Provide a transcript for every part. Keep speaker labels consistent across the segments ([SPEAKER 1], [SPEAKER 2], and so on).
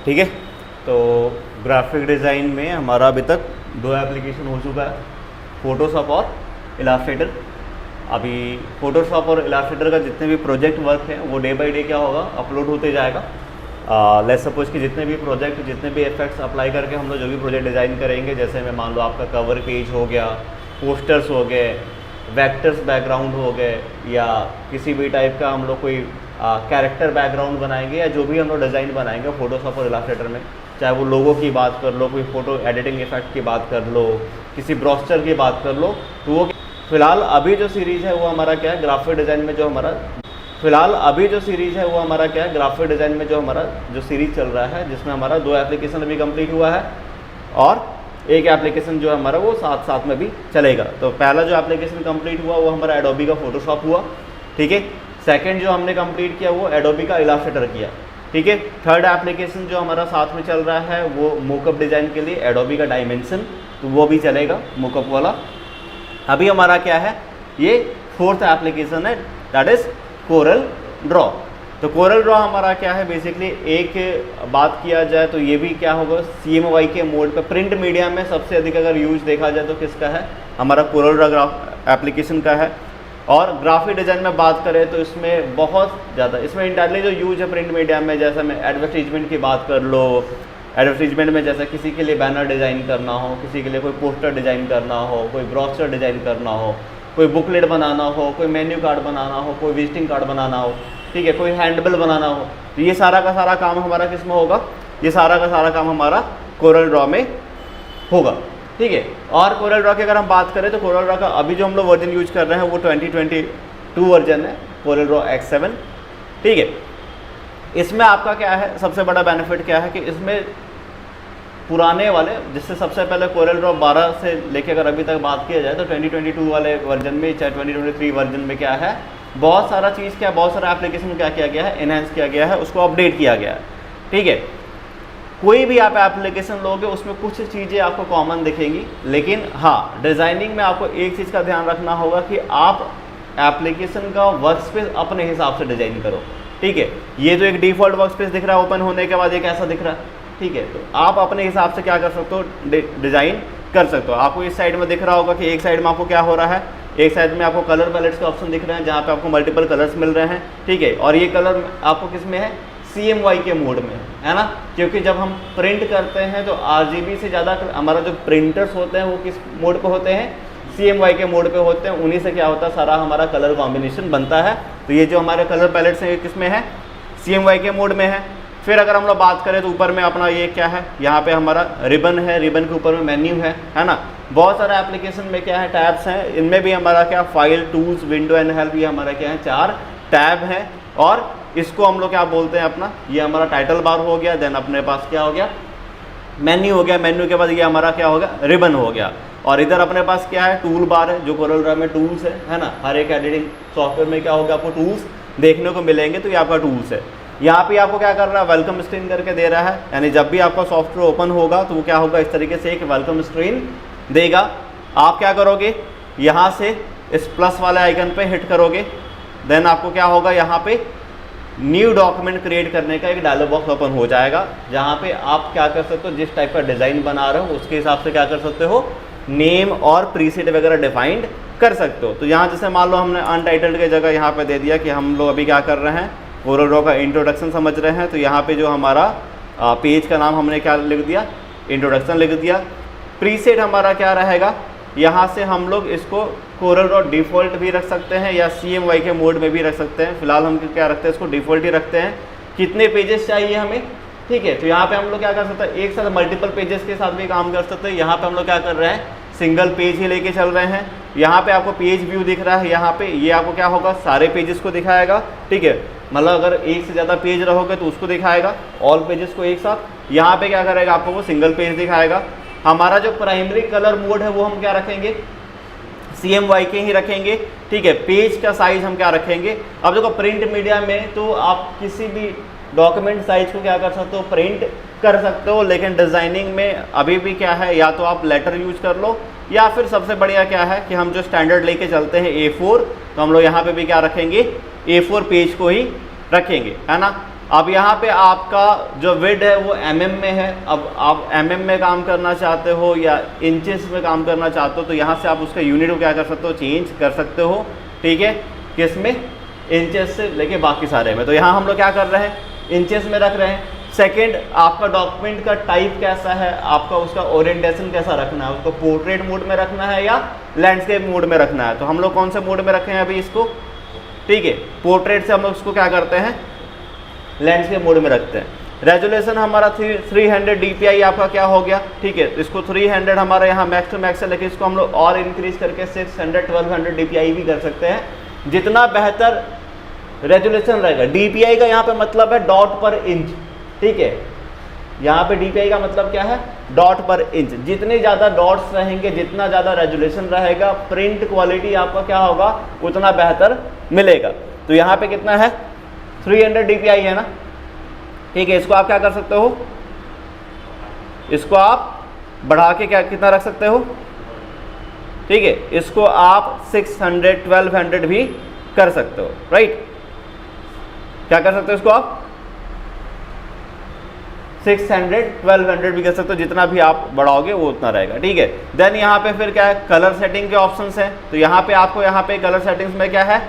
[SPEAKER 1] ठीक है। तो ग्राफिक डिज़ाइन में हमारा अभी तक 2 एप्लीकेशन हो चुका है, फ़ोटोशॉप और इलास्ट्रेटर। अभी फ़ोटोशॉप और इलास्ट्रेटर का जितने भी प्रोजेक्ट वर्क हैं वो डे बाय डे क्या होगा, अपलोड होते जाएगा। लेट्स सपोज कि जितने भी प्रोजेक्ट, जितने भी इफेक्ट्स अप्लाई करके हम लोग जो भी प्रोजेक्ट डिज़ाइन करेंगे, जैसे मैं मान लो आपका कवर पेज हो गया, पोस्टर्स हो गए, वेक्टर्स बैकग्राउंड हो गए, या किसी भी टाइप का हम लोग कोई कैरेक्टर बैकग्राउंड बनाएंगे, या जो भी हम लोग डिज़ाइन बनाएंगे फ़ोटोशॉप और इलास्ट्रेटर में, चाहे वो लोगो की बात कर लो, कोई फ़ोटो एडिटिंग इफेक्ट की बात कर लो, किसी ब्रोशर की बात कर लो, तो वो फ़िलहाल अभी जो सीरीज़ है वो हमारा क्या है, ग्राफिक डिज़ाइन में जो हमारा ग्राफिक डिज़ाइन में जो हमारा जो सीरीज़ चल रहा है, जिसमें हमारा 2 एप्लीकेशन अभी कंप्लीट हुआ है और एक एप्लीकेशन जो हमारा वो साथ साथ में भी चलेगा। तो पहला जो एप्लीकेशन कंप्लीट हुआ वो हमारा एडोबी का फ़ोटोशॉप हुआ, ठीक है। सेकंड जो हमने कंप्लीट किया वो एडोबी का इलास्ट्रेटर किया, ठीक है। थर्ड एप्लीकेशन जो हमारा साथ में चल रहा है वो मोकअप डिज़ाइन के लिए एडोबी का डायमेंशन, तो वो भी चलेगा मोकअप वाला। अभी हमारा क्या है, ये 4th एप्लीकेशन है, दैट इज़ कोरल ड्रॉ। तो कोरल ड्रॉ हमारा क्या है, बेसिकली एक बात किया जाए तो ये भी क्या होगा, CMYK के मोड पे प्रिंट मीडिया में सबसे अधिक अगर यूज देखा जाए तो किसका है, हमारा कोरल ड्रॉ एप्लीकेशन का है। और ग्राफिक डिज़ाइन में बात करें तो इसमें बहुत ज़्यादा, इसमें इंटायरली जो यूज है प्रिंट मीडिया में, जैसे मैं एडवर्टीजमेंट की बात कर लो, एडवर्टीजमेंट में जैसे किसी के लिए बैनर डिज़ाइन करना हो, किसी के लिए कोई पोस्टर डिज़ाइन करना हो, कोई ब्रोशर डिज़ाइन करना हो, कोई बुकलेट बनाना हो, कोई मेन्यू कार्ड बनाना हो, कोई विजिटिंग कार्ड बनाना हो, ठीक है, कोई हैंडबिल बनाना हो, तो ये सारा का सारा काम हमारा किस में होगा, ये सारा का सारा काम हमारा कोरल ड्रॉ में होगा, ठीक है। और कोरल ड्रॉ की अगर हम बात करें तो कोरल ड्रॉ का अभी जो हम लोग वर्जन यूज कर रहे हैं वो 2022 वर्जन है, कोरल ड्रॉ X7, ठीक है। इसमें आपका क्या है, सबसे बड़ा बेनिफिट क्या है कि इसमें पुराने वाले, जिससे सबसे पहले कोरल ड्रॉ 12 से लेके अगर अभी तक बात किया जाए तो 2022 वाले वर्जन में, चाहे 2023 वर्जन में क्या है, बहुत सारा चीज़ क्या, बहुत सारा एप्लीकेशन क्या किया गया है, एनहांस किया गया है, उसको अपडेट किया गया है, ठीक है। कोई भी आप एप्लीकेशन लोगे उसमें कुछ चीज़ें आपको कॉमन दिखेंगी, लेकिन हाँ, डिज़ाइनिंग में आपको एक चीज़ का ध्यान रखना होगा कि आप एप्लीकेशन का वर्कस्पेस अपने हिसाब से डिज़ाइन करो, ठीक है। ये जो एक डिफ़ॉल्ट वर्कस्पेस दिख रहा है ओपन होने के बाद, ये कैसा दिख रहा है, ठीक है, तो आप अपने हिसाब से क्या कर सकते हो, डिज़ाइन कर सकते हो। आपको इस साइड में दिख रहा होगा कि एक साइड में आपको क्या हो रहा है, एक साइड में आपको कलर पैलेट्स के ऑप्शन दिख रहे हैं जहाँ पे आपको मल्टीपल कलर्स मिल रहे हैं, ठीक है। और ये कलर आपको किस में है, CMYK मोड में है ना, क्योंकि जब हम प्रिंट करते हैं तो RGB से ज़्यादा हमारा जो प्रिंटर्स होते हैं वो किस मोड पे होते हैं, CMYK मोड पे होते हैं। उन्हीं से क्या होता है, सारा हमारा कलर कॉम्बिनेशन बनता है। तो ये जो हमारे कलर पैलेट्स हैं ये किस में है, CMYK मोड में है। फिर अगर हम लोग बात करें तो ऊपर में अपना ये क्या है, यहाँ पे हमारा रिबन है, रिबन के ऊपर में मेन्यू है ना। बहुत सारे एप्लीकेशन में क्या है, टैब्स हैं, इनमें भी हमारा क्या, file, tools, window and help, ये हमारा क्या है, 4 टैब हैं। और इसको हम लोग क्या बोलते हैं, अपना ये हमारा टाइटल बार हो गया, देन अपने पास क्या हो गया, मेन्यू हो गया, मेन्यू के बाद ये हमारा क्या हो गया, रिबन हो गया। और इधर अपने पास क्या है, टूल बार है, जो कोरल ड्रॉ में टूल्स है ना। हर एक एडिटिंग सॉफ्टवेयर में क्या होगा, आपको टूल्स देखने को मिलेंगे, तो ये आपका टूल्स है। यहाँ पे आपको क्या कर रहा है, वेलकम स्क्रीन करके दे रहा है, यानी जब भी आपका सॉफ्टवेयर ओपन होगा तो वो क्या होगा, इस तरीके से एक वेलकम स्क्रीन देगा। आप क्या करोगे, यहाँ से इस प्लस वाले आइकन पे हिट करोगे, देन आपको क्या होगा, यहाँ पे न्यू डॉक्यूमेंट क्रिएट करने का एक डायलॉग बॉक्स ओपन हो जाएगा, जहाँ पे आप क्या कर सकते हो, जिस टाइप का डिज़ाइन बना रहे हो उसके हिसाब से क्या कर सकते हो, नेम और प्रीसेट वगैरह डिफाइंड कर सकते हो। तो यहाँ जैसे मान लो हमने अनटाइटल्ड की जगह यहाँ पे दे दिया कि हम लोग अभी क्या कर रहे हैं, कोरल ड्रॉ का इंट्रोडक्शन समझ रहे हैं, तो यहाँ पे जो हमारा पेज का नाम हमने क्या लिख दिया, इंट्रोडक्शन लिख दिया। प्रीसेट हमारा क्या रहेगा, यहाँ से हम लोग इसको कोरल ड्रॉ डिफ़ॉल्ट भी रख सकते हैं या CMYK मोड में भी रख सकते हैं। फिलहाल हम क्या रखते हैं, इसको डिफ़ॉल्ट ही रखते हैं। कितने पेजेस चाहिए हमें, ठीक है, तो यहाँ पे हम लोग क्या कर सकते हैं, एक साथ मल्टीपल पेजेस के साथ भी काम कर सकते हैं। यहाँ पे हम लोग क्या कर रहे हैं, सिंगल पेज ही लेके चल रहे हैं। यहाँ पे आपको पेज व्यू दिख रहा है, यहाँ पे ये आपको क्या होगा, सारे पेजेस को दिखाएगा, ठीक है। मतलब अगर एक से ज़्यादा पेज रहोगे तो उसको दिखाएगा, ऑल पेजेस को एक साथ। यहाँ पे क्या करेगा, आपको वो सिंगल पेज दिखाएगा। हमारा जो प्राइमरी कलर मोड है वो हम क्या रखेंगे, CMYK ही रखेंगे, ठीक है। पेज का साइज हम क्या रखेंगे, अब देखो प्रिंट मीडिया में तो आप किसी भी डॉक्यूमेंट साइज को क्या कर सकते हो, प्रिंट कर सकते हो, लेकिन डिज़ाइनिंग में अभी भी क्या है, या तो आप लेटर यूज कर लो, या फिर सबसे बढ़िया क्या है कि हम जो स्टैंडर्ड लेके चलते हैं A4, तो हम लोग यहाँ पे भी क्या रखेंगे, A4 पेज को ही रखेंगे, है ना। अब यहाँ पे आपका जो विड्थ है वो mm में है। अब आप mm में काम करना चाहते हो या इंचेस में काम करना चाहते हो तो यहाँ से आप उसका यूनिट को क्या कर सकते हो, चेंज कर सकते हो। ठीक है, किस में, इंचेस से लेके बाकी सारे में। तो यहाँ हम लोग क्या कर रहे हैं, इंचेस में रख रहे हैं। सेकंड, आपका डॉक्यूमेंट का टाइप कैसा है, आपका उसका ओरिएंटेशन कैसा रखना है, उसको पोर्ट्रेट मोड में रखना है या लैंडस्केप मोड में रखना है। तो हम लोग कौन से मोड में रखे हैं अभी इसको, ठीक है, पोर्ट्रेट से हम लोग उसको क्या करते हैं, लैंडस्केप मोड में रखते हैं। रेजोल्यूशन हमारा 300 dpi आपका क्या हो गया, ठीक है, तो इसको 300 हमारा यहाँ मैक्स टू मैक्स है, लेकिन इसको हम लोग और इंक्रीज करके 600 1200 dpi भी कर सकते हैं। जितना बेहतर रेजोल्यूशन रहेगा, dpi का यहाँ पे मतलब है डॉट पर इंच, ठीक है, यहाँ पे dpi का मतलब क्या है, डॉट पर इंच। जितने ज़्यादा डॉट्स रहेंगे, जितना ज़्यादा रेजोल्यूशन रहेगा, प्रिंट क्वालिटी आपका क्या होगा, उतना बेहतर मिलेगा। तो यहाँ पे कितना है, 300 dpi है ना, ठीक है। इसको आप क्या कर सकते हो, इसको आप बढ़ा के क्या कितना रख सकते हो, ठीक है, इसको आप 600 1200 भी कर सकते हो, राइट। क्या कर सकते हो, इसको आप 600 1200 भी कर सकते हो, जितना भी आप बढ़ाओगे वो उतना रहेगा, ठीक है। देन यहाँ पे फिर क्या है, कलर सेटिंग के ऑप्शंस हैं। तो यहाँ पे आपको यहाँ पे कलर सेटिंग्स में क्या है,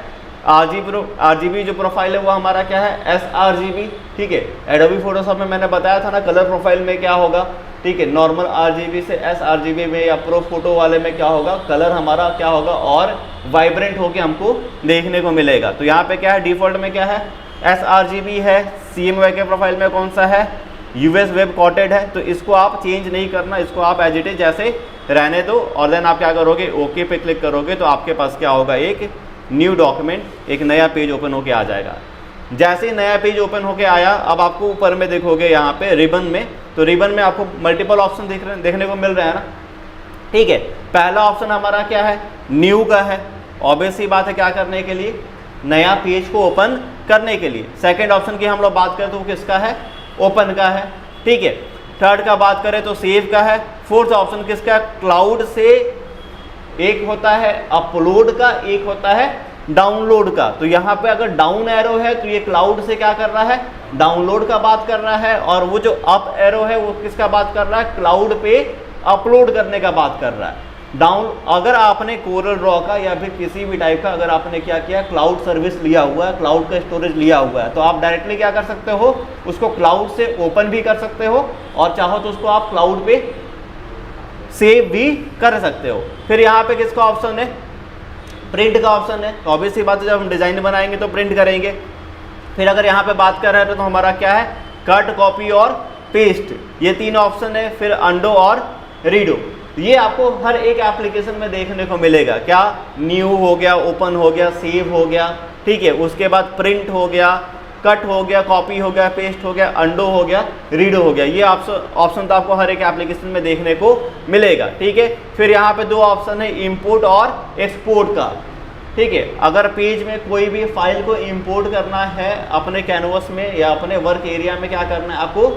[SPEAKER 1] RGB जो प्रोफाइल है वो हमारा क्या है, sRGB, ठीक है। एडोबी फोटोशॉप में मैंने बताया था ना कलर प्रोफाइल में क्या होगा, ठीक है, नॉर्मल RGB से sRGB में या प्रो फोटो वाले में क्या होगा, कलर हमारा क्या होगा और वाइब्रेंट होके हमको देखने को मिलेगा। तो यहाँ पे क्या है, डिफॉल्ट में क्या है, sRGB है। CMYK के प्रोफाइल में कौन सा है, US वेब कॉटेड है। तो इसको आप चेंज नहीं करना, इसको आप एज इट इज जैसे रहने दो। और देन आप क्या करोगे, ओके पे क्लिक करोगे तो आपके पास क्या होगा, एक न्यू डॉक्यूमेंट, एक नया पेज ओपन होके आ जाएगा। जैसे ही नया पेज ओपन होके आया, अब आपको ऊपर में देखोगे यहाँ पे रिबन में, तो रिबन में आपको मल्टीपल ऑप्शन देखने को मिल रहा है ना, ठीक है। पहला ऑप्शन हमारा क्या है, न्यू का है, ऑब्वियस सी बात है, क्या करने के लिए, नया पेज को ओपन करने के लिए। सेकेंड ऑप्शन की हम लोग बात करें तो वो किसका है, ओपन का है, ठीक है। थर्ड का बात करें तो सेव का है। फोर्थ ऑप्शन किसका, क्लाउड से एक होता है अपलोड का, एक होता है डाउनलोड का। तो यहाँ पे अगर डाउन एरो है तो ये क्लाउड से क्या कर रहा है, डाउनलोड का बात कर रहा है, और वो जो अप एरो है वो किसका बात कर रहा है, क्लाउड पे अपलोड करने का बात कर रहा है। डाउन, अगर आपने कोरल ड्रॉ का या फिर किसी भी टाइप का अगर आपने क्या किया, क्लाउड सर्विस लिया हुआ है, क्लाउड का स्टोरेज लिया हुआ है, तो आप डायरेक्टली क्या कर सकते हो, उसको क्लाउड से ओपन भी कर सकते हो, और चाहो तो उसको आप क्लाउड पे सेव भी कर सकते हो। फिर यहाँ पे किसका ऑप्शन है, प्रिंट का ऑप्शन है। तो ऑब्वियस सी बात है, जब हम डिज़ाइन बनाएंगे तो प्रिंट करेंगे। फिर अगर यहाँ पे बात कर रहे हैं तो हमारा क्या है, कट, कॉपी और पेस्ट, ये तीन ऑप्शन है। फिर अंडो और रीडो, ये आपको हर एक एप्लीकेशन में देखने को मिलेगा। क्या, न्यू हो गया, ओपन हो गया, सेव हो गया, ठीक है, उसके बाद प्रिंट हो गया, कट हो गया, कॉपी हो गया, पेस्ट हो गया, अंडो हो गया, रीडो हो गया। ये ऑप्शन तो आपको हर एक एप्लीकेशन में देखने को मिलेगा, ठीक है। फिर यहाँ पे दो ऑप्शन है, इंपोर्ट और एक्सपोर्ट का, ठीक है। अगर पेज में कोई भी फाइल को इंपोर्ट करना है अपने कैनवस में या अपने वर्क एरिया में, क्या करना है आपको,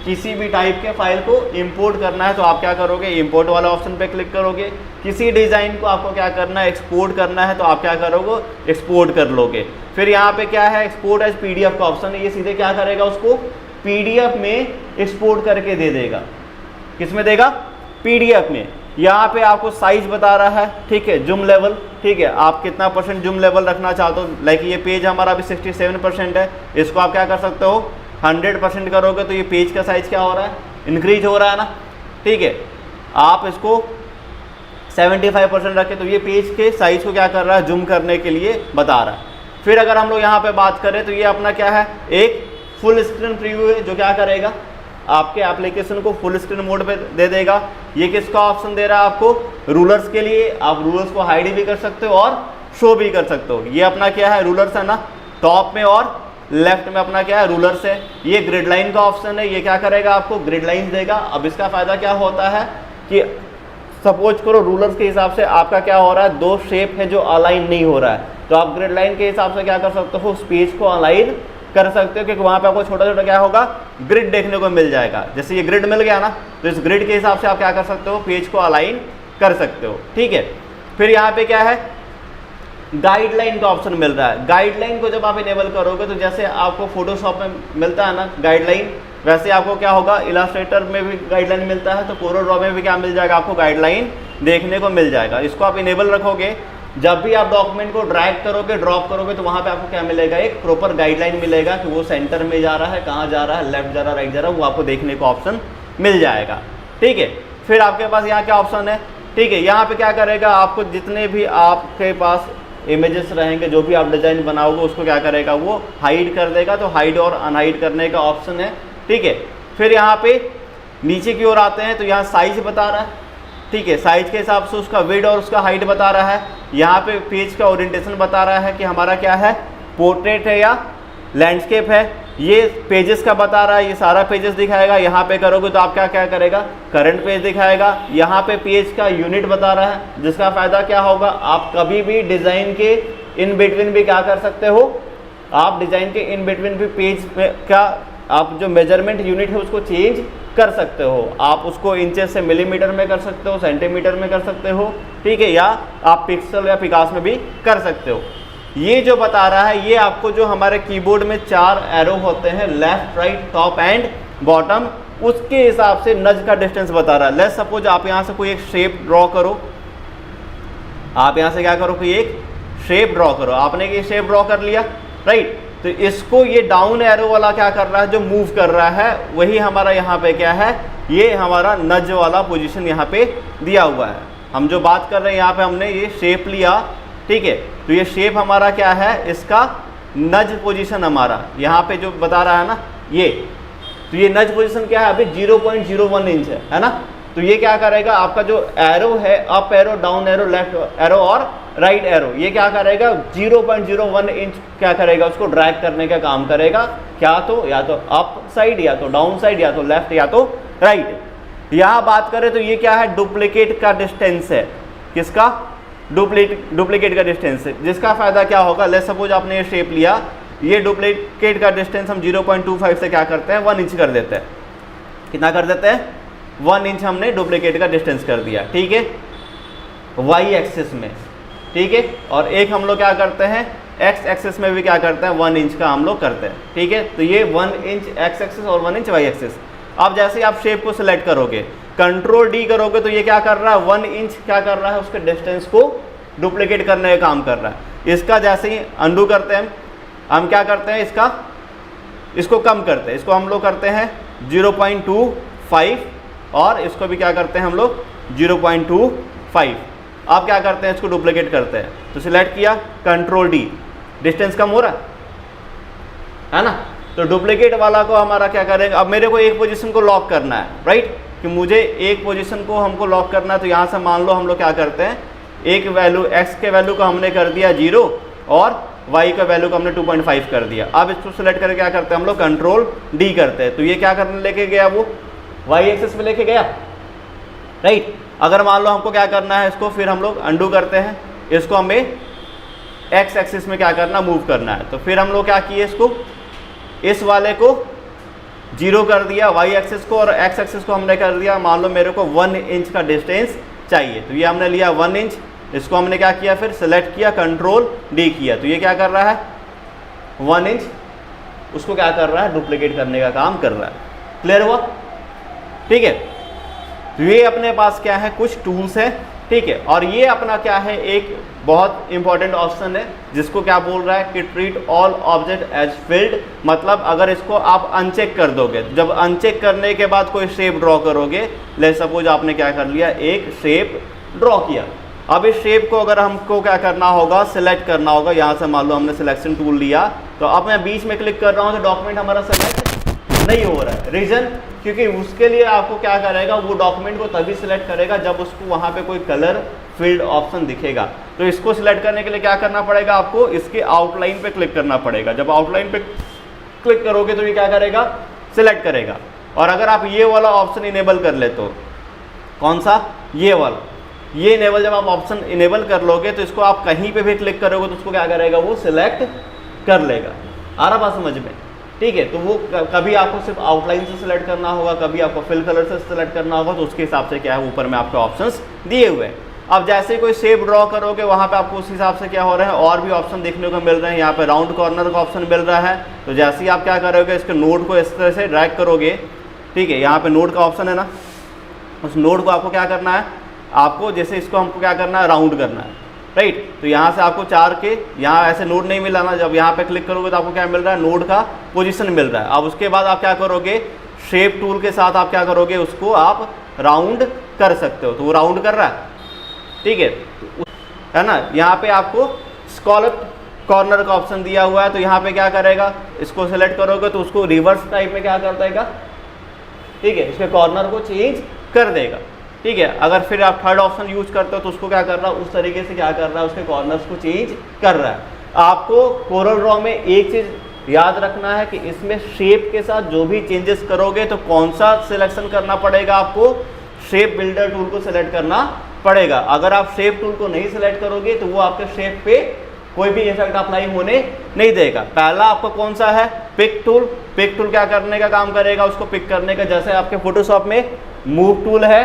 [SPEAKER 1] किसी भी टाइप के फाइल को इंपोर्ट करना है तो आप क्या करोगे, इंपोर्ट वाला ऑप्शन पे क्लिक करोगे। किसी डिज़ाइन को आपको क्या करना है, एक्सपोर्ट करना है, तो आप क्या करोगे, एक्सपोर्ट कर लोगे। फिर यहाँ पे क्या है, एक्सपोर्ट एज PDF का ऑप्शन है, ये सीधे क्या करेगा, उसको PDF में एक्सपोर्ट करके दे देगा। किस में देगा, PDF में। यहाँ पे आपको साइज बता रहा है, ठीक है, जूम लेवल, ठीक है, आप कितना % जूम लेवल रखना चाहते हो। लाइक ये पेज हमारा अभी 67% है, इसको आप क्या कर सकते हो, 100% करोगे तो ये पेज का साइज क्या हो रहा है, इंक्रीज हो रहा है ना, ठीक है। आप इसको 75% रखें तो ये पेज के साइज को क्या कर रहा है, जूम करने के लिए बता रहा है। फिर अगर हम लोग यहाँ पे बात करें तो ये अपना क्या है, एक फुल स्क्रीन प्रीव्यू है, जो क्या करेगा, आपके एप्लीकेशन को फुल स्क्रीन मोड पे दे देगा। ये किसका ऑप्शन दे रहा है आपको, रूलर्स के लिए। आप रूलर्स को हाइड भी कर सकते हो और शो भी कर सकते हो। ये अपना क्या है, रूलर्स है ना, टॉप में और लेफ्ट में अपना क्या है, रूलर्स है। ये ग्रिड लाइन का ऑप्शन है, ये क्या करेगा, आपको ग्रिड लाइन देगा। अब इसका फ़ायदा क्या होता है कि सपोज करो रूलर्स के हिसाब से आपका क्या हो रहा है, दो शेप है जो अलाइन नहीं हो रहा है, तो आप ग्रिड लाइन के हिसाब से क्या कर सकते हो, उस पेज को अलाइन कर सकते हो, क्योंकि वहाँ पे आपको छोटा छोटा क्या होगा, ग्रिड देखने को मिल जाएगा। जैसे ये ग्रिड मिल गया ना, तो इस ग्रिड के हिसाब से आप क्या कर सकते हो, पेज को अलाइन कर सकते हो, ठीक है। फिर यहाँ पे क्या है, गाइडलाइन का ऑप्शन मिल रहा है। गाइडलाइन को जब आप इनेबल करोगे तो जैसे आपको फोटोशॉप में मिलता है ना गाइडलाइन, वैसे आपको क्या होगा इलास्ट्रेटर में भी गाइडलाइन मिलता है, तो कोरल ड्रॉ में भी क्या मिल जाएगा, आपको गाइडलाइन देखने को मिल जाएगा। इसको आप इनेबल रखोगे, जब भी आप डॉक्यूमेंट को ड्रैग करोगे ड्रॉप करोगे तो वहाँ पे आपको क्या मिलेगा, एक प्रॉपर गाइडलाइन मिलेगा कि वो सेंटर में जा रहा है, कहाँ जा रहा है, लेफ्ट जा रहा है, राइट जा रहा है, वो आपको देखने को ऑप्शन मिल जाएगा। ठीक है, फिर आपके पास यहाँ क्या ऑप्शन है, ठीक है, यहाँ पे क्या करेगा, आपको जितने भी आपके पास इमेजेस रहेंगे, जो भी आप डिज़ाइन बनाओगे उसको क्या करेगा, वो हाइड कर देगा। तो हाइड और अनहाइड करने का ऑप्शन है। ठीक है, फिर यहाँ पे नीचे की ओर आते हैं तो यहाँ साइज बता रहा है। ठीक है, साइज के हिसाब से उसका विड्थ और उसका हाइट बता रहा है। यहाँ पे पेज का ओरिएंटेशन बता रहा है कि हमारा क्या है, पोर्ट्रेट है या लैंडस्केप है। ये पेजेस का बता रहा है, ये सारा पेजेस दिखाएगा। यहाँ पे करोगे तो आप क्या क्या करेगा, करंट पेज दिखाएगा। यहाँ पे पेज का यूनिट बता रहा है, जिसका फ़ायदा क्या होगा, आप कभी भी डिज़ाइन के इन बिटवीन भी क्या कर सकते हो, आप डिज़ाइन के इन बिटवीन भी पेज का आप जो मेजरमेंट यूनिट है उसको चेंज कर सकते हो। आप उसको इंचेस से मिलीमीटर में कर सकते हो, सेंटीमीटर में कर सकते हो। ठीक है, या आप पिक्सल या पिकास में भी कर सकते हो। ये जो बता रहा है, ये आपको जो हमारे कीबोर्ड में 4 एरो होते हैं, left right top and bottom, उसके हिसाब से नज का डिस्टेंस बता रहा है। लेट्स सपोज आप यहाँ से कोई एक शेप ड्रॉ करो, आप यहाँ से क्या करो, कोई एक शेप ड्रॉ करो। आपने ये शेप ड्रॉ कर लिया, राइट, तो इसको ये डाउन एरो वाला क्या कर रहा है, जो मूव कर रहा है, वही हमारा यहाँ पे क्या है, ये हमारा नज वाला पोजीशन यहाँ पे दिया हुआ है। हम जो बात कर रहे हैं यहाँ पे हमने ये शेप लिया, ठीक है, तो ये शेप हमारा क्या है, इसका नज पोजीशन हमारा यहाँ पे जो बता रहा है ना, ये तो ये नज पोजीशन क्या है, अभी 0.01 इंच है ना। तो ये क्या करेगा, आपका जो एरो है, up arrow, down arrow, left arrow और राइट एरो, ये क्या करेगा, 0.01 इंच क्या करेगा, उसको ड्रैग करने का काम करेगा। क्या तो या तो अप साइड, या तो डाउन साइड, या तो लेफ्ट, या तो राइट। यहाँ बात करें तो ये क्या है, डुप्लीकेट का डिस्टेंस है। किसका, डुप्लीकेट का डिस्टेंस है, जिसका फायदा क्या होगा, लेट्स सपोज आपने ये शेप लिया, ये डुप्लीकेट का डिस्टेंस हम 0.25 से क्या करते हैं, 1 इंच कर देते हैं। कितना कर देते हैं, 1 इंच हमने डुप्लीकेट का डिस्टेंस कर दिया। ठीक है, वाई एक्सिस में, ठीक है, और एक हम लोग क्या करते हैं, एक्स एक्सिस में भी क्या करते हैं, 1 इंच का हम लोग करते हैं। ठीक है, तो ये 1 इंच एक्स एक्सिस और 1 इंच वाई एक्सिस। अब जैसे ही आप शेप को सिलेक्ट करोगे, कंट्रोल डी करोगे तो ये क्या कर रहा है, 1 इंच क्या कर रहा है, उसके डिस्टेंस को डुप्लीकेट करने का काम कर रहा है। इसका जैसे ही अंडू करते हैं हम क्या करते हैं, इसको कम करते हैं, इसको हम लोग करते हैं 0.25 और इसको भी क्या करते हैं हम लोग 0.25। अब क्या करते हैं, इसको डुप्लीकेट करते हैं, तो सिलेक्ट किया, कंट्रोल डी, डिस्टेंस कम हो रहा है ना। तो डुप्लीकेट वाला को हमारा क्या करेंगे, अब मेरे को एक पोजीशन को लॉक करना है, राइट, कि मुझे एक पोजीशन को हमको लॉक करना है। तो यहाँ से मान लो हम लोग क्या करते हैं, एक वैल्यू एक्स के वैल्यू को हमने कर दिया 0 और वाई का वैल्यू को हमने 2.5 कर दिया। अब इसको सिलेक्ट करके क्या करते हैं हम लोग, कंट्रोल डी करते हैं। तो ये क्या करने लेके गया, वो वाई एक्सिस में लेके गया, राइट। अगर मान लो हमको क्या करना है, इसको फिर हम लोग अंडू करते हैं, इसको हमें एक्स एक्सिस में क्या करना, मूव करना है। तो फिर हम लोग क्या किए, इसको इस वाले को 0 कर दिया, वाई एक्सिस को, और एक्स एक्सिस को हमने कर दिया, मान लो मेरे को 1 इंच का डिस्टेंस चाहिए। तो ये हमने लिया 1 इंच, इसको हमने क्या किया, फिर सेलेक्ट किया, कंट्रोल डी किया। तो ये क्या कर रहा है, 1 इंच उसको क्या कर रहा है, डुप्लीकेट करने का काम कर रहा है। क्लियर हुआ, ठीक है। तो ये अपने पास क्या है, कुछ टूल्स है, ठीक है। और ये अपना क्या है, एक बहुत इंपॉर्टेंट ऑप्शन है, जिसको क्या बोल रहा है कि treat all object as field. मतलब अगर इसको आप अनचेक कर दोगे, जब अनचेक करने के बाद कोई शेप ड्रॉ करोगे, लेट्स सपोज आपने क्या कर लिया, एक शेप ड्रॉ किया। अब इस शेप को अगर हमको क्या करना होगा, सिलेक्ट करना होगा। यहाँ से मान लो हमने सिलेक्शन टूल लिया, तो अब मैं बीच में क्लिक कर रहा हूँ तो डॉक्यूमेंट हमारा सिलेक्ट नहीं हो रहा है। रीजन, क्योंकि उसके लिए आपको क्या करेगा, वो डॉक्यूमेंट को तभी सिलेक्ट करेगा जब उसको वहाँ पे कोई कलर फील्ड ऑप्शन दिखेगा। तो इसको सिलेक्ट करने के लिए क्या करना पड़ेगा, आपको इसके आउटलाइन पे क्लिक करना पड़ेगा। जब आउटलाइन पे क्लिक करोगे तो ये क्या करेगा, सिलेक्ट करेगा। और अगर आप ये वाला ऑप्शन इनेबल कर ले, तो कौन सा, ये वाला, ये इनेबल जब आप ऑप्शन इनेबल कर लोगे तो इसको आप कहीं पे भी क्लिक करोगे तो उसको क्या करेगा, वो सिलेक्ट कर लेगा। आ रहा बात समझ में, ठीक है। तो वो कभी आपको सिर्फ आउटलाइन से सिलेक्ट करना होगा, कभी आपको फिल कलर से सिलेक्ट करना होगा, तो उसके हिसाब से क्या है, ऊपर में आपके ऑप्शंस दिए हुए हैं। अब जैसे कोई शेप ड्रॉ करोगे वहाँ पे आपको उस हिसाब से क्या हो रहा है, और भी ऑप्शन देखने को मिल रहे हैं। यहाँ पे राउंड कॉर्नर का ऑप्शन मिल रहा है। तो जैसे ही आप क्या करोगे, इसके नोड को इस तरह से ड्रैग करोगे, ठीक है, यहाँ पे नोड का ऑप्शन है ना, उस नोड को आपको क्या करना है, आपको जैसे इसको हमको क्या करना है, राउंड करना है, राइट। तो यहाँ से आपको 4 के यहाँ ऐसे नोड नहीं मिला ना, जब यहाँ पे क्लिक करोगे तो आपको क्या मिल रहा है, नोड का पोजीशन मिल रहा है। अब उसके बाद आप क्या करोगे, शेप टूल के साथ आप क्या करोगे, उसको आप राउंड कर सकते हो। तो वो राउंड कर रहा है, ठीक है ना। यहाँ पे आपको स्कॉलप कॉर्नर का ऑप्शन दिया हुआ है। तो यहाँ पे क्या करेगा, इसको सेलेक्ट करोगे तो उसको रिवर्स टाइप में क्या कर देगा, ठीक है, इसके कॉर्नर को चेंज कर देगा, ठीक है। अगर फिर आप थर्ड ऑप्शन यूज करते हो तो उसको क्या कर रहा है, उस तरीके से क्या कर रहा है, उसके कॉर्नर्स को चेंज कर रहा है। आपको कोरल ड्रॉ में एक चीज़ याद रखना है कि इसमें शेप के साथ जो भी चेंजेस करोगे तो कौन सा सिलेक्शन करना पड़ेगा, आपको शेप बिल्डर टूल को सिलेक्ट करना पड़ेगा। अगर आप शेप टूल को नहीं सिलेक्ट करोगे तो वो आपके शेप पे कोई भी इफेक्ट अप्लाई होने नहीं देगा। पहला आपका कौन सा है, पिक टूल। पिक टूल क्या करने का काम करेगा, उसको पिक करने का, जैसे आपके फोटोशॉप में मूव टूल है,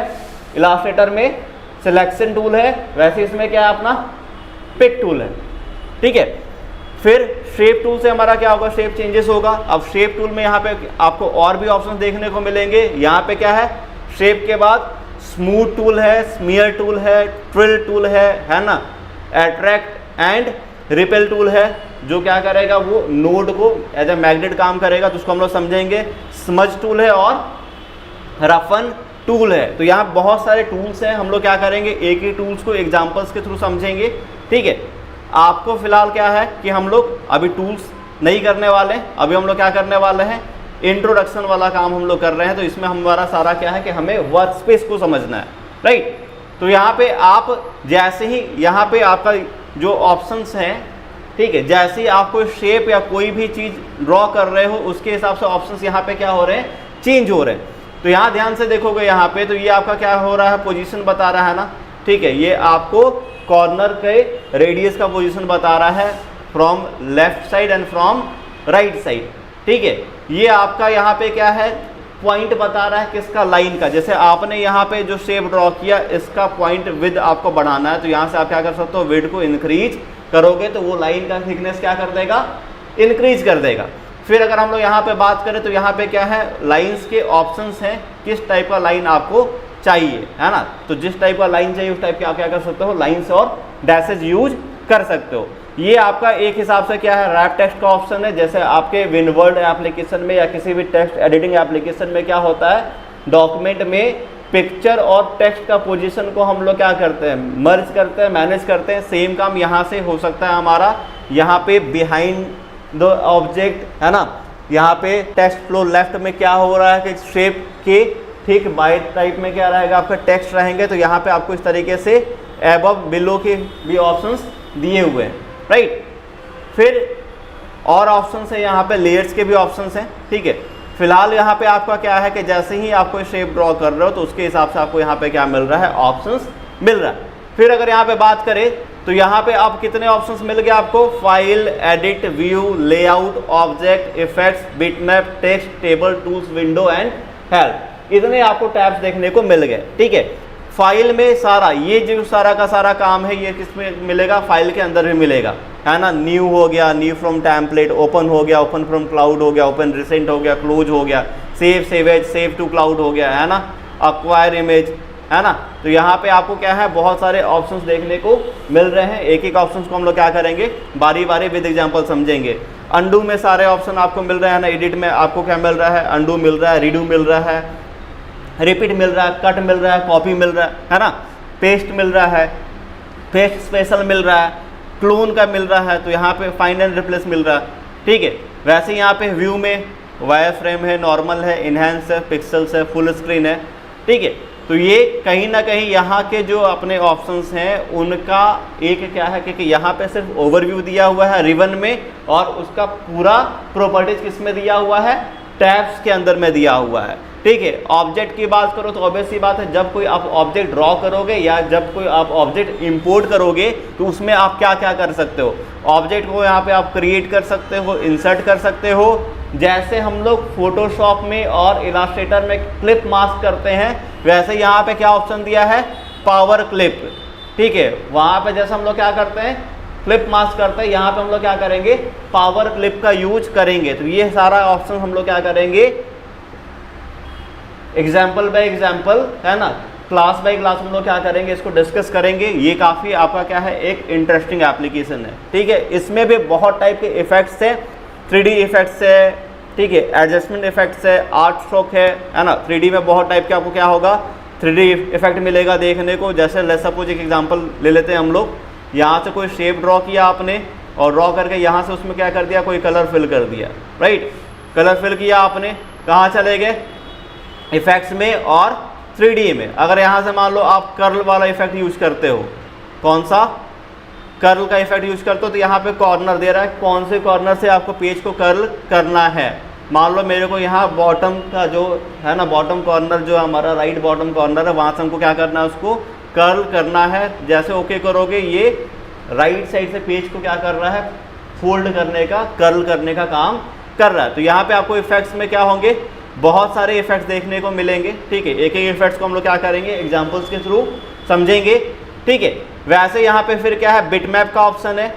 [SPEAKER 1] इलास्ट्रेटर में सिलेक्शन टूल है, वैसे इसमें क्या है अपना पिक टूल है, ठीक है। फिर शेप टूल से हमारा क्या होगा, शेप चेंजेस होगा। अब शेप टूल में यहाँ पे आपको और भी ऑप्शन देखने को मिलेंगे। यहाँ पे क्या है, शेप के बाद स्मूथ टूल है, स्मीयर टूल है, ट्रिल टूल है ना, अट्रैक्ट एंड रिपेल टूल है, जो क्या करेगा, वो नोड को एज ए मैग्नेट काम करेगा, तो उसको हम लोग समझेंगे। स्मज टूल है और रफन टूल है। तो यहाँ बहुत सारे टूल्स हैं, हम लोग क्या करेंगे, एक ही टूल्स को एग्जांपल्स के थ्रू समझेंगे, ठीक है। आपको फिलहाल क्या है कि हम लोग अभी टूल्स नहीं करने वाले हैं, अभी हम लोग क्या करने वाले हैं, इंट्रोडक्शन वाला काम हम लोग कर रहे हैं। तो इसमें हमारा सारा क्या है कि हमें वर्कस्पेस को समझना है, राइट। तो यहाँ पे आप जैसे ही यहाँ पे आपका जो ऑप्शंस हैं, ठीक है, जैसे ही आप कोई शेप या कोई भी चीज़ ड्रॉ कर रहे हो उसके हिसाब से ऑप्शंस यहाँ पे क्या हो रहे हैं, चेंज हो रहे हैं। तो यहाँ ध्यान से देखोगे यहाँ पे, तो ये आपका क्या हो रहा है, पोजीशन बता रहा है ना, ठीक है। ये आपको कॉर्नर के रेडियस का पोजीशन बता रहा है, from left side and from right side, ठीक है। ये आपका यहाँ पे क्या है, पॉइंट बता रहा है किसका, लाइन का। जैसे आपने यहाँ पे जो शेप ड्रॉ किया, इसका पॉइंट विद आपको बढ़ाना है, तो यहाँ से आप क्या कर सकते हो, विड को इंक्रीज करोगे तो वो लाइन का थिकनेस क्या कर देगा, इंक्रीज कर देगा। फिर अगर हम लोग यहाँ पे बात करें तो यहाँ पे क्या है, लाइंस के ऑप्शंस हैं, किस टाइप का लाइन आपको चाहिए, है ना। तो जिस टाइप का लाइन चाहिए उस टाइप के आप क्या कर सकते हो, लाइंस और डैशेज यूज कर सकते हो। ये आपका एक हिसाब से क्या है, रैप टेक्स्ट का ऑप्शन है। जैसे आपके विनवर्ड एप्लीकेशन में या किसी भी टेक्स्ट एडिटिंग एप्लीकेशन में क्या होता है, डॉक्यूमेंट में पिक्चर और टेक्स्ट का पोजीशन को हम लोग क्या करते हैं, मर्ज करते हैं, मैनेज करते हैं। सेम काम यहाँ से हो सकता है हमारा, यहाँ पे बिहाइंड द ऑब्जेक्ट, है ना, यहाँ पे टेक्स्ट फ्लो लेफ्ट में क्या हो रहा है कि शेप के ठीक बाय टाइप में क्या रहेगा, आपका टेक्स्ट रहेंगे। तो यहाँ पे आपको इस तरीके से एबव बिलो के भी ऑप्शंस दिए हुए हैं, राइट। फिर और ऑप्शंस है, यहाँ पे लेयर्स के भी ऑप्शंस हैं, ठीक है। फिलहाल यहाँ पे आपका क्या है कि जैसे ही आप कोई शेप ड्रॉ कर रहे हो तो उसके हिसाब से आपको यहाँ पे क्या मिल रहा है, ऑप्शंस मिल रहा है। फिर अगर यहाँ पे बात करें तो यहाँ पे आप कितने ऑप्शंस मिल गए आपको, file, edit, view, layout, object, effects, bitmap, text, table, tools, window and help, इतने आपको टैब्स देखने को मिल गए, ठीक है। फाइल में सारा ये जो सारा का सारा काम है ये किसमें मिलेगा, फाइल के अंदर भी मिलेगा, है ना। न्यू हो गया, न्यू फ्रॉम टेम्पलेट, ओपन हो गया, ओपन फ्रॉम क्लाउड हो गया, ओपन रिसेंट हो गया, क्लोज हो गया, सेव, सेवेज, सेव टू क्लाउड हो गया, है ना, अक्वायर इमेज, है ना। तो यहाँ पे आपको क्या है, बहुत सारे ऑप्शंस देखने को मिल रहे हैं। एक एक ऑप्शंस को हम लोग क्या करेंगे, बारी बारी विद एग्जांपल समझेंगे। अंडू में सारे ऑप्शन आपको मिल रहे हैं ना, एडिट में आपको क्या मिल रहा है, अंडू मिल रहा है, रीडू मिल रहा है, रिपीट मिल रहा है, कट मिल रहा है, कॉपी मिल रहा है ना, पेस्ट मिल रहा है, पेस्ट स्पेशल मिल रहा है, क्लोन का मिल रहा है, तो यहाँ पे फाइंड एंड रिप्लेस मिल रहा है, ठीक है। वैसे यहाँ पे व्यू में वायर फ्रेम है, नॉर्मल है, इनहेंस है, पिक्सल्स है, फुल स्क्रीन है, ठीक है। तो ये कहीं ना कहीं यहाँ के जो अपने ऑप्शंस हैं उनका एक क्या है कि यहाँ पे सिर्फ ओवरव्यू दिया हुआ है रिबन में, और उसका पूरा प्रॉपर्टीज किस में दिया हुआ है, टैब्स के अंदर में दिया हुआ है, ठीक है। ऑब्जेक्ट की बात करो तो ऑब्वियस सी बात है, जब कोई आप ऑब्जेक्ट ड्रॉ करोगे या जब कोई आप ऑब्जेक्ट इंपोर्ट करोगे तो उसमें आप क्या क्या कर सकते हो, ऑब्जेक्ट को यहाँ पे आप क्रिएट कर सकते हो, इंसर्ट कर सकते हो। जैसे हम लोग फोटोशॉप में और इलास्ट्रेटर में क्लिप मास्क करते हैं, वैसे यहाँ पे क्या ऑप्शन दिया है, पावर क्लिप, ठीक है, वहां पे जैसे हम लोग क्या करते हैं, क्लिप मास्क करते हैं, यहाँ पे हम लोग क्या करेंगे, पावर क्लिप का यूज करेंगे। तो ये सारा ऑप्शन हम लोग क्या करेंगे, एग्जाम्पल बाय एग्जाम्पल, है ना, क्लास बाय क्लास हम लोग क्या करेंगे, इसको डिस्कस करेंगे। ये काफ़ी आपका क्या है, एक इंटरेस्टिंग एप्लीकेशन है। ठीक है, इसमें भी बहुत टाइप के इफेक्ट्स है, 3D इफेक्ट्स है, ठीक है, एडजस्टमेंट इफेक्ट्स है, आर्ट स्ट्रोक है ना। 3D में बहुत टाइप के आपको क्या होगा, 3D इफेक्ट मिलेगा देखने को। जैसे लेट्स सपोज एक एग्जांपल ले लेते हैं हम लोग, यहाँ से कोई शेप ड्रॉ किया आपने और ड्रॉ करके यहाँ से उसमें क्या कर दिया, कोई कलर फिल कर दिया, राइट, कलर फिल किया आपने, कहाँ चले गए, इफेक्ट्स में और 3D में। अगर यहाँ से मान लो आप कर्ल वाला इफेक्ट यूज करते हो, कौन सा, कर्ल का इफेक्ट यूज करते हो, तो यहाँ पे कॉर्नर दे रहा है, कौन से कॉर्नर से आपको पेज को कर्ल करना है। मान लो मेरे को यहाँ बॉटम का जो है ना, बॉटम कॉर्नर जो हमारा राइट बॉटम कॉर्नर है, वहाँ से हमको क्या करना है, उसको कर्ल करना है। जैसे ओके करोगे, ये राइट साइड से पेज को क्या कर रहा है, फोल्ड करने का, कर्ल करने का काम कर रहा है। तो यहाँ पे आपको इफेक्ट्स में क्या होंगे, बहुत सारे इफेक्ट्स देखने को मिलेंगे। ठीक है, एक एक इफेक्ट्स को हम लोग क्या करेंगे, एग्जाम्पल्स के थ्रू समझेंगे। ठीक है, वैसे यहाँ पे फिर क्या है, बिटमैप का ऑप्शन है।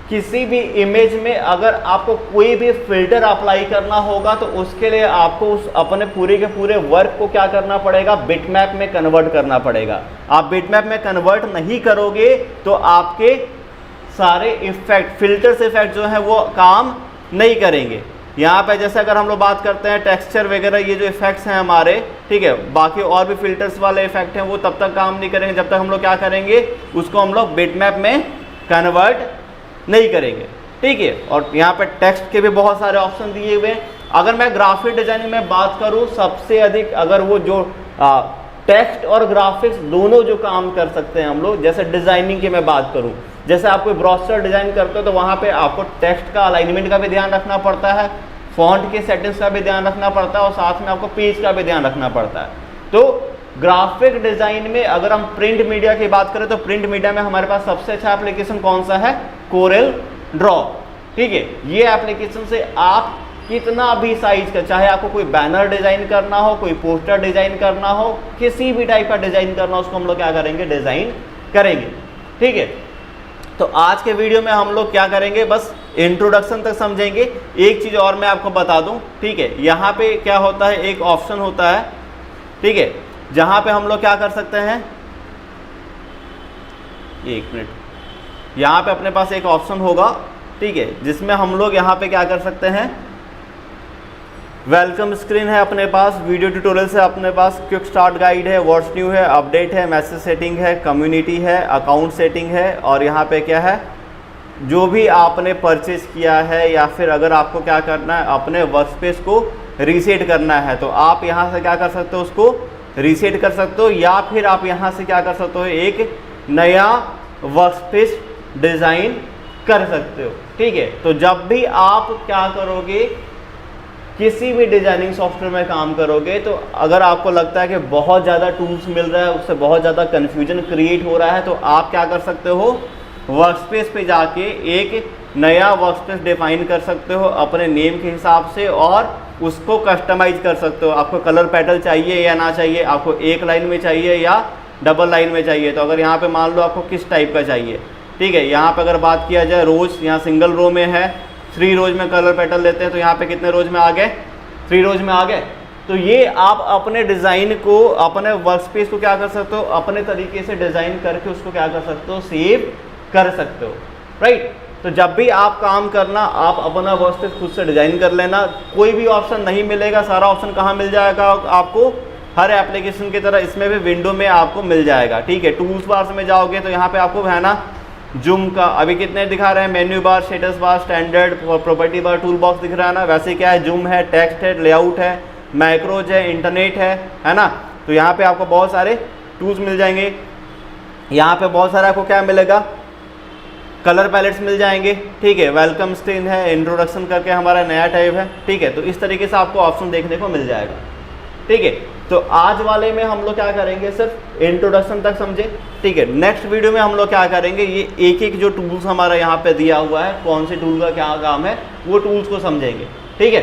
[SPEAKER 1] किसी भी इमेज में अगर आपको कोई भी फिल्टर अप्लाई करना होगा तो उसके लिए आपको उस अपने पूरे के पूरे वर्क को क्या करना पड़ेगा, बिटमैप में कन्वर्ट करना पड़ेगा। आप बिटमैप में कन्वर्ट नहीं करोगे तो आपके सारे इफेक्ट, फिल्टर्स इफेक्ट जो है वो काम नहीं करेंगे। यहाँ पे जैसे अगर हम लोग बात करते हैं टेक्सचर वगैरह, ये जो इफेक्ट्स हैं हमारे, ठीक है, बाकी और भी फिल्टर्स वाले इफेक्ट हैं, वो तब तक काम नहीं करेंगे जब तक हम लोग क्या करेंगे, उसको हम लोग बिटमैप में कन्वर्ट नहीं करेंगे। ठीक है, और यहाँ पे टेक्स्ट के भी बहुत सारे ऑप्शन दिए हुए हैं। अगर मैं ग्राफिक डिजाइनिंग में बात करूँ, सबसे अधिक अगर वो जो टेक्स्ट और ग्राफिक्स दोनों जो काम कर सकते हैं हम लोग, जैसे डिजाइनिंग की मैं बात करूँ, जैसे आप कोई ब्राउज़र डिजाइन करते हो तो वहाँ पे आपको टेक्स्ट का अलाइनमेंट का भी ध्यान रखना पड़ता है, फॉन्ट के सेटिंग्स का भी ध्यान रखना पड़ता है और साथ में आपको पेज का भी ध्यान रखना पड़ता है। तो ग्राफिक डिजाइन में अगर हम प्रिंट मीडिया की बात करें तो प्रिंट मीडिया में हमारे पास सबसे अच्छा एप्लीकेशन कौन सा है, कोरेल ड्रॉ। ठीक है, ये एप्लीकेशन से आप कितना भी साइज का, चाहे आपको कोई बैनर डिजाइन करना हो, कोई पोस्टर डिजाइन करना हो, किसी भी टाइप का डिजाइन करना हो, उसको हम लोग क्या करेंगे, डिजाइन करेंगे। ठीक है, तो आज के वीडियो में हम लोग क्या करेंगे, बस इंट्रोडक्शन तक समझेंगे। एक चीज और मैं आपको बता दूं, ठीक है, यहाँ पे क्या होता है, एक ऑप्शन होता है, ठीक है, जहां पे हम लोग क्या कर सकते हैं, एक मिनट, यहाँ पे अपने पास एक ऑप्शन होगा, ठीक है, जिसमें हम लोग यहाँ पे क्या कर सकते हैं, वेलकम स्क्रीन है अपने पास, वीडियो ट्यूटोरियल है अपने पास, क्विक स्टार्ट गाइड है, व्हाट्स न्यू है, अपडेट है, मैसेज सेटिंग है, कम्युनिटी है, अकाउंट सेटिंग है, और यहाँ पे क्या है, जो भी आपने परचेज किया है या फिर अगर आपको क्या करना है, अपने वर्कस्पेस को रीसेट करना है, तो आप यहाँ से क्या कर सकते हो, उसको रीसेट कर सकते हो, या फिर आप यहाँ से क्या कर सकते हो, एक नया वर्कस्पेस डिज़ाइन कर सकते हो। ठीक है, तो जब भी आप क्या करोगे, किसी भी डिजाइनिंग सॉफ्टवेयर में काम करोगे, तो अगर आपको लगता है कि बहुत ज़्यादा टूल्स मिल रहा है, उससे बहुत ज़्यादा कन्फ्यूजन क्रिएट हो रहा है, तो आप क्या कर सकते हो, वर्कस्पेस पे जाके एक नया वर्कस्पेस डिफाइन कर सकते हो अपने नेम के हिसाब से और उसको कस्टमाइज कर सकते हो। आपको कलर पैटर्न चाहिए या ना चाहिए, आपको एक लाइन में चाहिए या डबल लाइन में चाहिए। तो अगर यहाँ पे मान लो आपको किस टाइप का चाहिए, ठीक है, यहाँ पे अगर बात किया जाए रोज, यहाँ सिंगल रो में है, 3 रोज में कलर पैटर्न लेते हैं, तो यहाँ पे कितने रोज में आ गए, 3 रोज में आ गए। तो ये आप अपने डिज़ाइन को, अपने वर्कस्पेस को क्या कर सकते हो, अपने तरीके से डिज़ाइन करके उसको क्या कर सकते हो, सेव कर सकते हो, राइट। तो जब भी आप काम करना, आप अपना वर्कस्पेस खुद से डिज़ाइन कर लेना। कोई भी ऑप्शन नहीं मिलेगा, सारा ऑप्शन कहाँ मिल जाएगा आपको, हर एप्लीकेशन की तरह इसमें भी विंडो में आपको मिल जाएगा। ठीक है, टूल्स बार में जाओगे तो यहाँ पे आपको है ना, जूम का अभी कितने दिखा रहे हैं, menu bar, status bar, standard, property bar, tool box दिख रहा है ना। वैसे क्या है, जूम है, टेक्स्ट है, लेआउट है, मैक्रोज है, इंटरनेट है ना। तो यहाँ पे आपको बहुत सारे टूल्स मिल जाएंगे। यहाँ पे बहुत सारा आपको क्या मिलेगा, कलर पैलेट्स मिल जाएंगे। ठीक है, वेलकम स्क्रीन है, इंट्रोडक्शन करके हमारा नया टाइप है। ठीक है, तो इस तरीके से आपको ऑप्शन देखने को मिल जाएगा। ठीक है, तो आज वाले में हम लोग क्या करेंगे, सिर्फ इंट्रोडक्शन तक समझे। ठीक है, नेक्स्ट वीडियो में हम लोग क्या करेंगे, ये एक एक जो टूल्स हमारा यहाँ पे दिया हुआ है, कौन से टूल का क्या काम है, वो टूल्स को समझेंगे। ठीक है।